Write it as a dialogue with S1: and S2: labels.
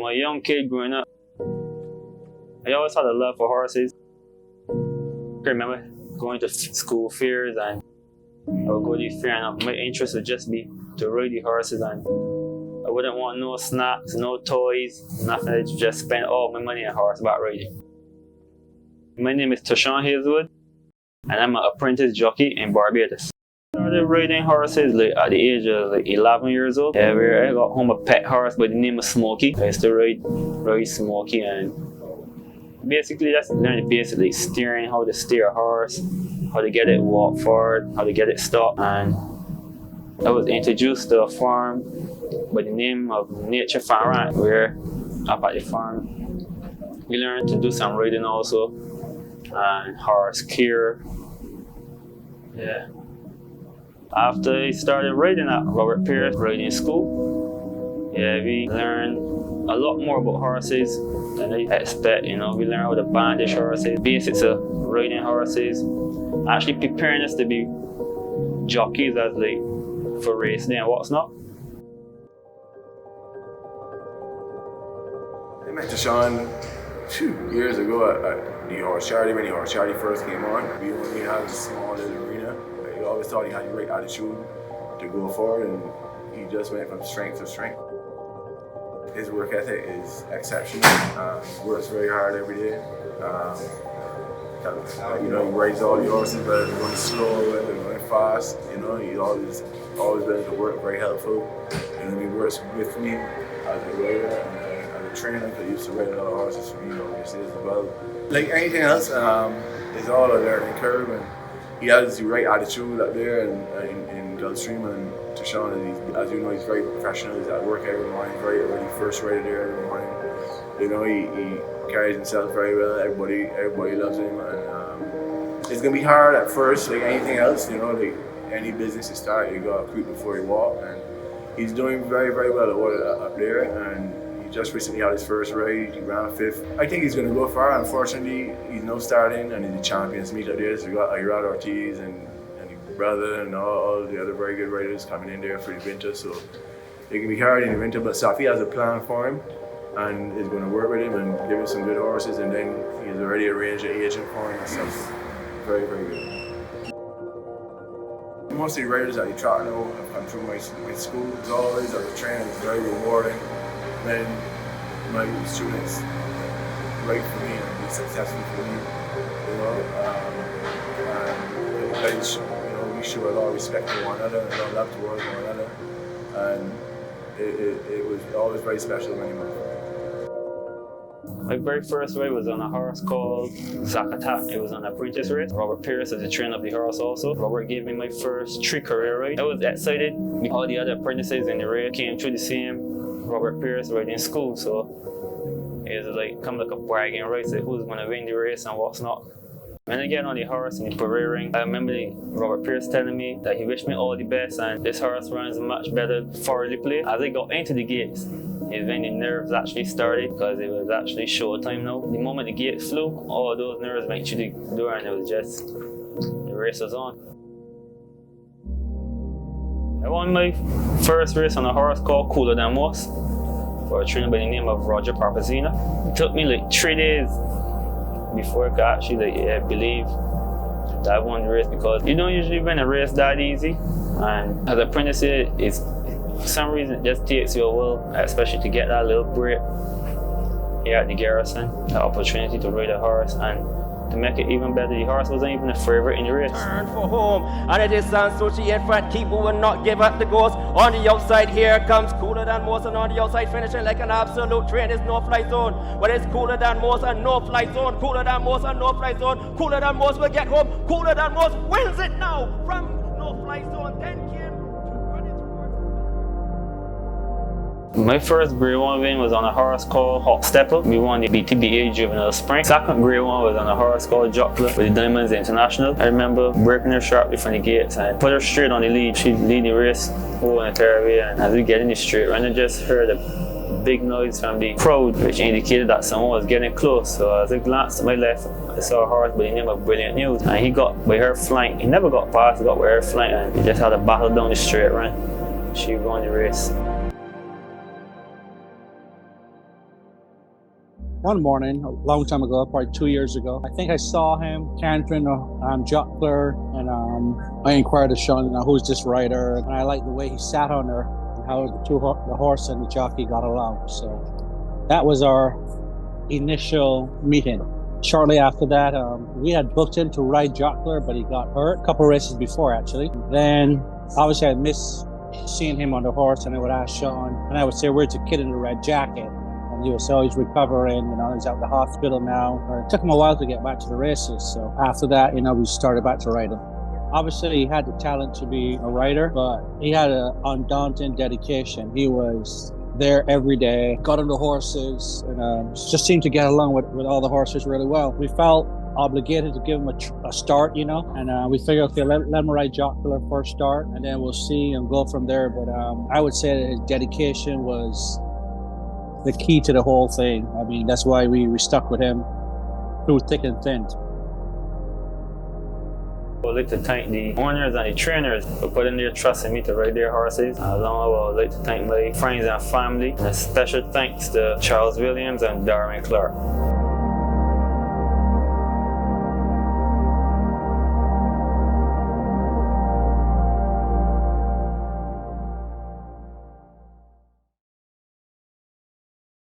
S1: From a young kid growing up, I always had a love for horses. I remember going to school fairs and I would go to the fair and my interest would just be to ride the horses, and I wouldn't want no snacks, no toys, nothing. I'd just spend all my money on horseback riding. My name is Teshawn Hazelwood and I'm an apprentice jockey in Barbados. I started riding horses at the age of 11 years old. Where I got home a pet horse by the name of Smokey. I used to ride Smokey, and basically just learn the basics like steering, how to steer a horse, how to get it walk forward, how to get it stop. And I was introduced to a farm by the name of Nature Farm, where up at the farm we learned to do some riding also, and horse care. Yeah. After I started riding at Robert Pierce riding school, we learned a lot more about horses than I expect. We learned how to bandage horses, basics of riding horses, actually preparing us to be jockeys as for racing and what's not.
S2: I met Teshawn 2 years ago at the horse charity when the horse charity first came on. We only had a small little arena. He always thought he had the right attitude to go forward, and he just went from strength to strength. His work ethic is exceptional. He works very hard every day. He rides all the horses, whether they're going slow, whether they're going fast. He's always been to work, very helpful. He works with me as a rider and as a trainer. I used to ride a lot of horses for me, obviously, as well. Like anything else, it's all a learning curve, and he has the right attitude up there in Gulfstream. And Teshawn, as you know, he's very professional. He's at work every morning, very early, first rider there every morning. He carries himself very well. Everybody loves him, and it's gonna be hard at first, like anything else. Like any business you start, you gotta creep before you walk. And he's doing very, very well up there. And he just recently had his first ride. He ran 5th. I think he's gonna go far. Unfortunately, he's now starting, and in the Champions meet up there, so we got Irad Ortiz and brother and all the other very good riders coming in there for the winter, so it can be hard in the winter, but Safi has a plan for him and is going to work with him and give him some good horses, and then he's already arranged an agent for him and stuff. Very, very good. Most of the riders that you try to know have come through my school. As always, as a trainer, it's very rewarding when my students ride for me and be successful for me. We show a lot of respect to one another and a lot of love towards one another, and it was always very special when he moved.
S1: My very first ride was on a horse called Zakata. It was an apprentice race. Robert Pierce is the trainer of the horse also. Robert gave me my first 3 career ride. I was excited because all the other apprentices in the race came through the same Robert Pierce riding school, so it was come like a bragging race, like who's going to win the race and what's not. When I get on the horse in the parade ring, I remember Robert Pierce telling me that he wished me all the best and this horse runs much better forwardly play. As I got into the gates, is when the nerves actually started, because it was actually showtime now. The moment the gates flew, all those nerves went through the door, and it was just, the race was on. I won my first race on a horse called Cooler Than Most for a trainer by the name of Roger Parpazina. It took me 3 days before I could actually believe that I won the race, because you don't usually win a race that easy, and as an apprentice it's for some reason it just takes you a while, especially to get that little break here at the garrison, the opportunity to ride a horse. And to make it even better, the horse wasn't even a favorite in the race.
S3: Turn for home, and it is Sansuchi in front. Keep moving, not give up the ghost. On the outside here comes Cooler Than Most, and on the outside finishing like an absolute train is No Fly Zone. But it's Cooler Than Most and No Fly Zone. Cooler Than Most and No Fly Zone. Cooler Than Most will get home. Cooler Than Most wins it now from No Fly Zone. Then came to run it towards.
S1: My first Grade 1 win was on a horse called Hot Stepper. We won the BTBA Juvenile Spring. Second Grade 1 was on a horse called Jockler with the Diamonds International. I remember breaking her sharply from the gates and put her straight on the lead. She'd lead the race whole entire way, and as we get in the straight run, I just heard a big noise from the crowd, which indicated that someone was getting close. So as I glanced to my left, I saw a horse by the name of Brilliant News, and he got by her flank. He never got past, he got by her flank, and he just had a battle down the straight run. She won the race.
S4: one morning, a long time ago, probably 2 years ago, I think I saw him cantering jockler, and I inquired of Sean, who's this rider? And I liked the way he sat on her and how the horse and the jockey got along. So that was our initial meeting. Shortly after that, we had booked him to ride jockler, but he got hurt a couple races before, actually. Then, obviously, I missed seeing him on the horse, and I would ask Sean, and I would say, "Where's the kid in the red jacket?" And he would say, "Oh, he's recovering, he's at the hospital now." It took him a while to get back to the races. So after that, we started back to riding. Obviously, he had the talent to be a rider, but he had an undaunted dedication. He was there every day, got on the horses, and just seemed to get along with all the horses really well. We felt obligated to give him a start, and we figured, okay, let him ride jockler first start, and then we'll see and go from there. But I would say that his dedication was the key to the whole thing. I mean, that's why we stuck with him through thick and thin.
S1: I would like to thank the owners and the trainers for putting their trust in me to ride their horses. Along with, I would like to thank my friends and family, and a special thanks to Charles Williams and Darren Clark.